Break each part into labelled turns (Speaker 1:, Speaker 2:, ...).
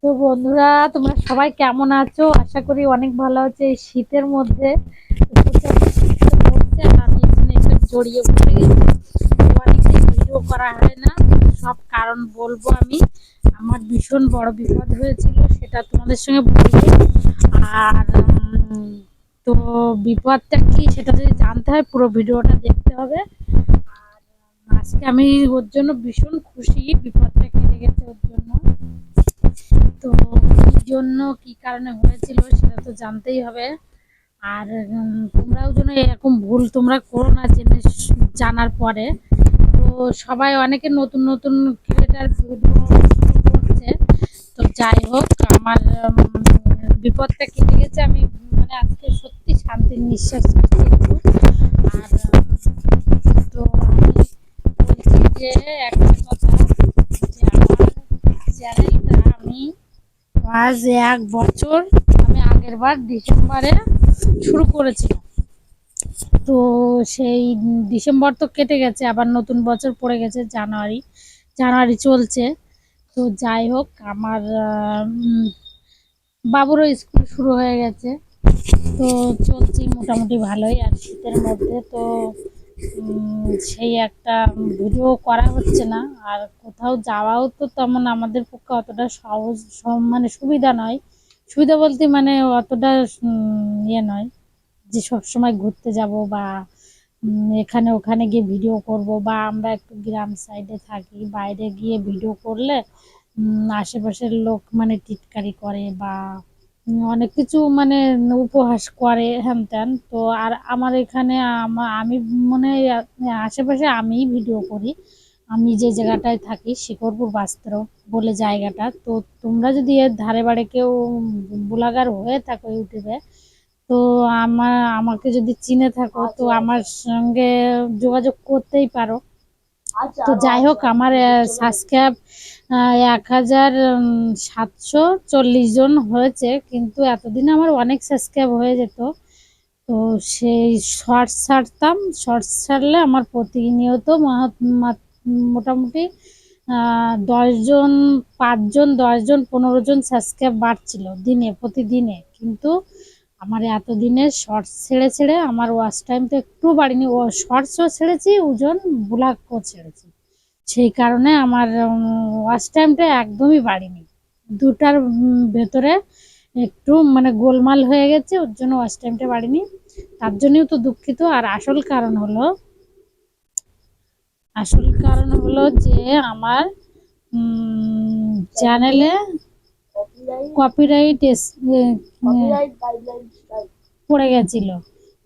Speaker 1: তো বন্ধুরা, তোমরা সবাই কেমন আছো? আশা করি অনেক ভালো আছো। এই শীতের মধ্যে প্রচন্ড শীত পড়ছে আর আমি এখানে একটু জড়িয়ে পড়ে গেছি। অনেকদিন ভিডিও করা হয় না, সব কারণ বলবো আমি। আমার ভীষণ বড় বিপদ হয়েছিল, সেটা তোমাদের সঙ্গে বলবো। আর তো বিপদটা কি সেটা যদি জানতে হয় পুরো ভিডিওটা দেখতে হবে। আর আজকে আমি ওর জন্য ভীষণ খুশি, বিপদটা কেটে গেছে ওর জন্য। তো কি জন্য কি কারণে হয়েছিল সেটা তো জানতেই হবে। আর তোমরাও যেন এরকম ভুল তোমরা করো না জেনে জানার পরে। তো সবাই অনেকে নতুন নতুন ক্রিয়েটার ভিডিও করছে। তো যাই হোক, আমার বিপদটা কেটে গেছে। আমি মানে আজকে সত্যি শান্তির নিঃশ্বাস ছাড়ছি একটু। আর তো আমি বলছি যে একটা কথা, যে আমার চ্যানেলটা আমি আজ 1 বছর, আমি আগেরবার ডিসেম্বরে শুরু করেছিলাম। তো সেই ডিসেম্বর তো কেটে গেছে, আবার নতুন বছর পড়ে গেছে জানুয়ারি। জানুয়ারি চলছে। তো যাই হোক, আমার বাবুরও স্কুল শুরু হয়ে গেছে। তো চলছি মোটামুটি ভালোই। আর শীতের মধ্যে তো সেই একটা ভিডিও করা হচ্ছে না। আর কোথাও যাওয়াও তো তেমন আমাদের পক্ষে অতটা সহজ মানে সুবিধা নয়। সুবিধা বলতে মানে অতটা ইয়ে নয় যে সবসময় ঘুরতে যাব বা এখানে ওখানে গিয়ে ভিডিও করব, বা আমরা একটু গ্রাম সাইডে থাকি, বাইরে গিয়ে ভিডিও করলে আশেপাশের লোক মানে টিটকারি করে বা অনেক কিছু মানে উপহাস করে হ্যান ত্যান। তো আর আমার এখানে আমি মনে হয় আশেপাশে আমিই ভিডিও করি। আমি যে জায়গাটায় থাকি শিকরপুর বাস্ত্র বলে জায়গাটা। তো তোমরা যদি এর ধারে বাড়ে কেউ ব্লগার হয়ে থাকো ইউটিউবে, তো আমাকে যদি চিনে থাকো তো আমার সঙ্গে যোগাযোগ করতেই পারো। তো যাই হোক, আমার সাবস্ক্রাইব 1740 জন হয়েছে, কিন্তু এতদিন আমার অনেক সাবস্ক্রাইব হয়ে যেত। তো সেই শর্টস ছাড়তাম, শর্টস ছাড়লে আমার প্রতিনিয়ত মোটামুটি 10 জন, 5 জন, 10 জন, 15 জন সাবস্ক্রাইব বাড়ছিল প্রতিদিনে। কিন্তু আমার এতদিনে শর্টস ছেড়ে ছেড়ে আমার ওয়াচ টাইম তো একটু বাড়েনি। ও শর্টসও ছেড়েছি, ওজন ব্লগও ছেড়েছি। সেই কারণে আমার ওয়াচ টাইমটা একদমই বাড়েনি। দুটার ভেতরে একটু মানে গোলমাল হয়ে গেছে, ওর জন্য ওয়াচ টাইমটা বাড়েনি। তার জন্যও তো দুঃখিত। আর আসল কারণ হলো যে আমার চ্যানেলে কপিরাইট পড়ে গেছিল।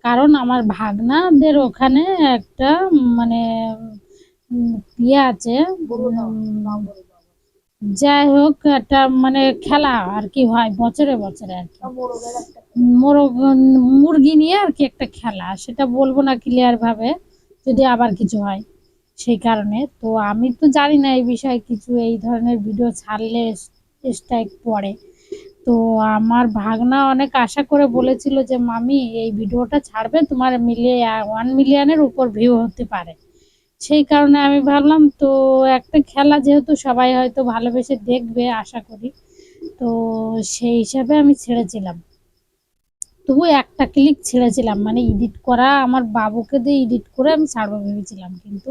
Speaker 1: কারণ আমার ভাগনাদের ওখানে একটা মানে ইয়ে আছে, যাই হোক একটা মানে খেলা আর কি হয় বছরে বছরে আর কি, মোরগ মুরগি নিয়ে আর কি একটা খেলা, সেটা বলবো না ক্লিয়ার ভাবে যদি আবার কিছু হয়। সেই কারণে তো আমি তো জানি না এই বিষয়ে কিছু, এই ধরনের ভিডিও ছাড়লে স্ট্রাইক পড়ে। তো আমার ভাগনা অনেক আশা করে বলেছিল যে মামি এই ভিডিওটা ছাড়বে, তোমার 1 মিলিয়নের উপর ভিউ হতে পারে। সেই কারণে আমি ভাবলাম তো একটা খেলা যেহেতু সবাই হয়তো ভালোবেসে দেখবে আশা করি, তো সেই হিসাবে আমি ছেড়েছিলাম। তবু একটা ক্লিক ছেড়েছিলাম, মানে এডিট করা, আমার বাবুকে দিয়ে এডিট করে আমি ছাড়বো ভেবেছিলাম। কিন্তু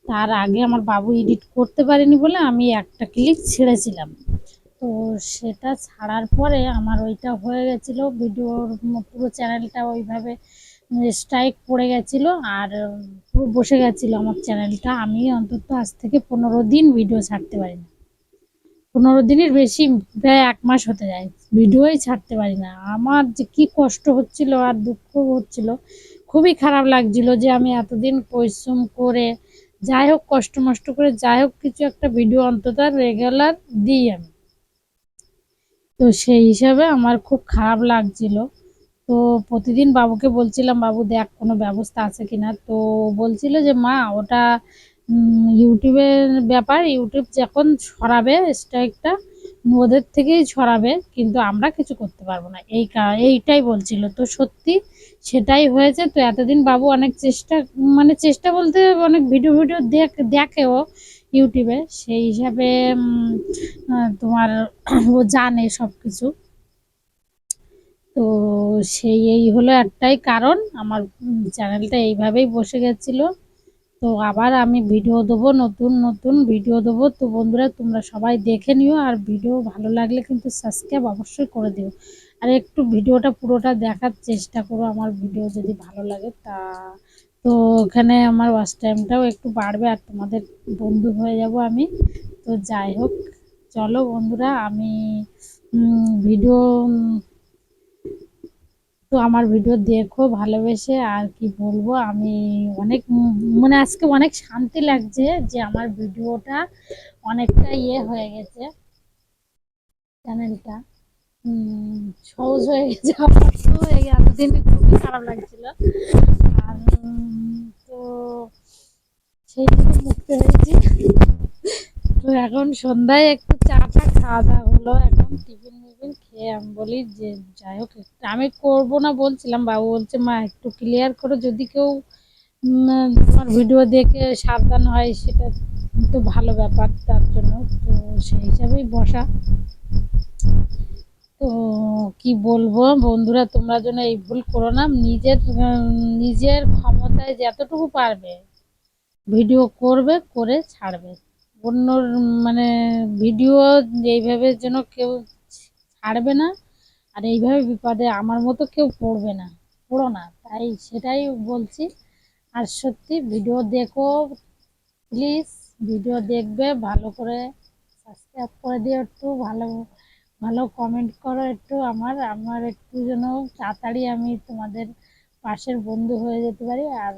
Speaker 1: তার আগে আমার বাবু এডিট করতে পারেনি বলে আমি একটা ক্লিক ছেড়েছিলাম। তো সেটা ছাড়ার পরে আমার ওইটা হয়ে গেছিলো, ভিডিওর পুরো চ্যানেলটা ওইভাবে স্ট্রাইক পড়ে গেছিলো। আর পুরো বসে গেছিলো আমার চ্যানেলটা। আমি অন্তত আজ থেকে 15 দিন ভিডিও ছাড়তে পারি না। 15 দিনের বেশি, প্রায় 1 মাস হতে যায়, ভিডিওই ছাড়তে পারি না। আমার যে কি কষ্ট হচ্ছিল আর দুঃখ হচ্ছিল, খুবই খারাপ লাগছিল যে আমি এতদিন পরিশ্রম করে যাই হোক কষ্ট মষ্ট করে যাই হোক কিছু একটা ভিডিও অন্তত রেগুলার দিই আমি। তো সেই হিসাবে আমার খুব খারাপ লাগছিল। তো প্রতিদিন বাবুকে বলছিলাম বাবু দেখ কোনো ব্যবস্থা আছে কিনা। তো বলছিল যে মা ওটা ইউটিউবের ব্যাপার, ইউটিউব যখন ছড়াবে স্ট্রাইকটা ওদের থেকেই ছড়াবে, কিন্তু আমরা কিছু করতে পারবো না, এইটাই বলছিল। তো সত্যি সেটাই হয়েছে। তো এতদিন বাবু অনেক চেষ্টা, মানে চেষ্টা বলতে অনেক ভিডিও দেখেও, ইউটিউবে, সেই হিসাবে তোমার ও জানে সব কিছু। তো এই হলো একটাই কারণ আমার চ্যানেলটা এইভাবেই বসে গেছিলো। তো আবার আমি ভিডিও দেবো, নতুন নতুন ভিডিও দেবো। তো বন্ধুরা তোমরা সবাই দেখে নিও, আর ভিডিও ভালো লাগলে কিন্তু সাবস্ক্রাইব অবশ্যই করে দিও, আর একটু ভিডিওটা পুরোটা দেখার চেষ্টা করো আমার ভিডিও যদি ভালো লাগে। তো ওখানে আমার ওয়াচ টাইমটাও একটু বাড়বে, আর তোমাদের বন্ধু হয়ে যাব আমি। তো যাই হোক, চলো বন্ধুরা, আমি ভিডিও তো আমার ভিডিও দেখো ভালোবেসে। আর কি বলবো, আমি অনেক মানে আজকে অনেক শান্তি লাগছে যে আমার ভিডিওটা অনেকটা হয়ে গেছে, চ্যানেলটা সহজ হয়ে গেছে আমার। তো এই এতদিন খুবই খারাপ লাগছিল। আর তো সেই থেকে মুক্তি হয়েছি। তো এখন সন্ধ্যায় একটু চা টা খাওয়া দাওয়া হলো, এখন টিফিন মিফিন খেয়ে আমি বলি যে যাই হোক, আমি করবো না বলছিলাম, বাবু বলছে মা একটু ক্লিয়ার করো, যদি কেউ তোমার ভিডিও দেখে সাবধান হয় সেটা তো ভালো ব্যাপার, তার জন্য। তো সেই হিসাবেই বসা। তো কি বলবো বন্ধুরা, তোমরা যেন এই ভুল করো না, নিজের ক্ষমতায় যতটুকু পারবে ভিডিও করবে, করে ছাড়বে। অন্যর মানে ভিডিও এইভাবে যেন কেউ ছাড়বে না, আর এইভাবে বিপদে আমার মতো কেউ পড়বে না, পড়ো না, তাই সেটাই বলছি। আর সত্যি ভিডিও দেখো প্লিজ, ভিডিও দেখবে ভালো করে, সাবস্ক্রাইব করে দিও, একটু ভালো ভালো কমেন্ট করো একটু, আমার একটু যেন তাড়াতাড়ি আমি তোমাদের পাশের বন্ধু হয়ে যেতে পারি। আর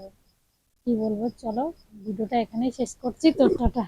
Speaker 1: কি বলবো, চলো ভিডিওটা এখানেই শেষ করছি, তো টাটা।